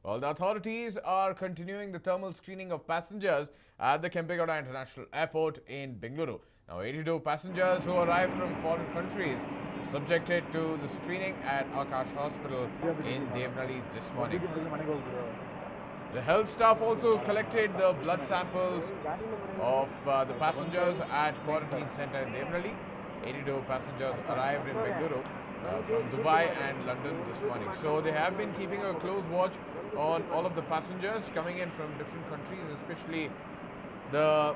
Well, the authorities are continuing the thermal screening of passengers at the Kempegowda International Airport in Bengaluru. Now, 82 passengers who arrived from foreign countries subjected to the screening at Akash Hospital in Devnali this morning. The health staff also collected the blood samples of the passengers at quarantine center in Devnali. 82 passengers arrived in Bengaluru from Dubai and London this morning. So they have been keeping a close watch on all of the passengers coming in from different countries, especially the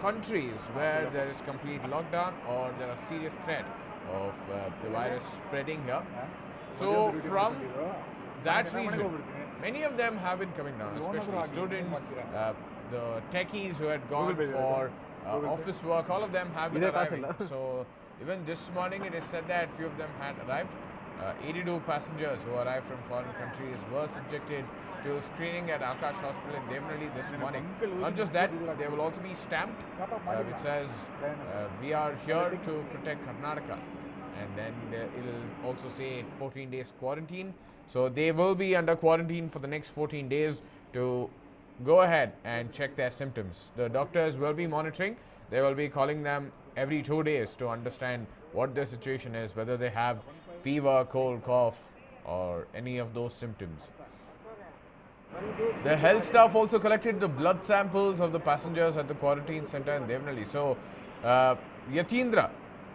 countries where there is complete lockdown or there are serious threat of the virus spreading here. So from that region, many of them have been coming down, especially students, the techies who had gone for office work, all of them have been arriving. So even this morning it is said that few of them had arrived. 82 passengers who arrived from foreign countries were subjected to screening at Akash Hospital in Devnali this morning. Not just that, they will also be stamped, which says we are here to protect Karnataka. And then it will also say 14 days quarantine. So they will be under quarantine for the next 14 days to go ahead and check their symptoms. The doctors will be monitoring. They will be calling them every 2 days to understand what their situation is, whether they have fever, cold, cough, or any of those symptoms. The health staff also collected the blood samples of the passengers at the quarantine center in Devnali. So, Yatindra,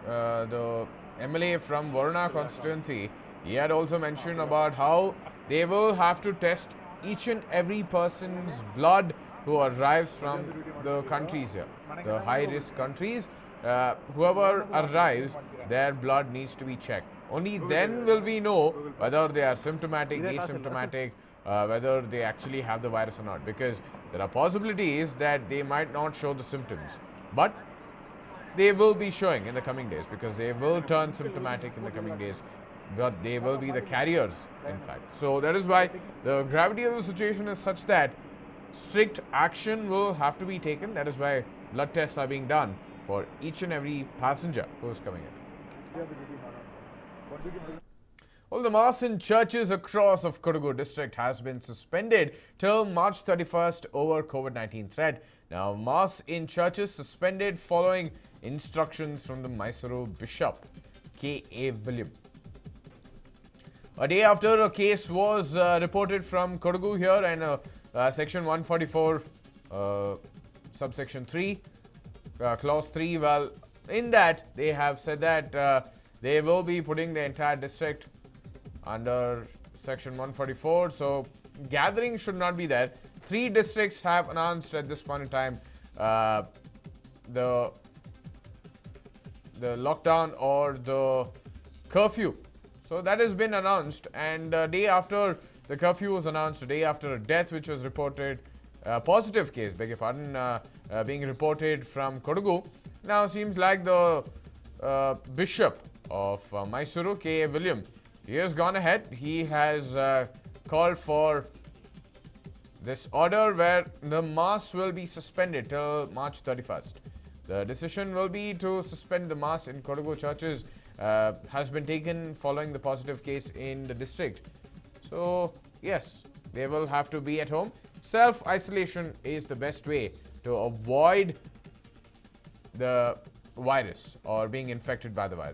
the MLA from Varuna constituency, he had also mentioned about how they will have to test each and every person's blood who arrives from the countries here, the high-risk countries. Whoever arrives, their blood needs to be checked. Only then will we know whether they are symptomatic, asymptomatic, whether they actually have the virus or not. Because there are possibilities that they might not show the symptoms, but they will be showing in the coming days, because they will turn symptomatic in the coming days, but they will be the carriers, in fact. So that is why the gravity of the situation is such that strict action will have to be taken. That is why blood tests are being done for each and every passenger who is coming in. Well, the Mass in churches across of Kodagu district has been suspended till March 31st over COVID-19 threat. Now, Mass in churches suspended following instructions from the Mysuru Bishop, K.A. William. A day after a case was reported from Kodagu here, and Section 144, subsection 3, clause 3, well, in that they have said that they will be putting the entire district under Section 144. So gathering should not be there. 3 districts have announced at this point in time the lockdown or the curfew. So that has been announced, and a day after the curfew was announced, a day after a death which was reported, positive case, beg your pardon, being reported from Kodagu. Now seems like the Bishop of Mysuru, K.A. William, he has gone ahead. He has called for this order where the Mass will be suspended till March 31st. The decision will be to suspend the Mass in Kodagu churches has been taken following the positive case in the district. So, yes, they will have to be at home. Self-isolation is the best way to avoid the virus or being infected by the virus.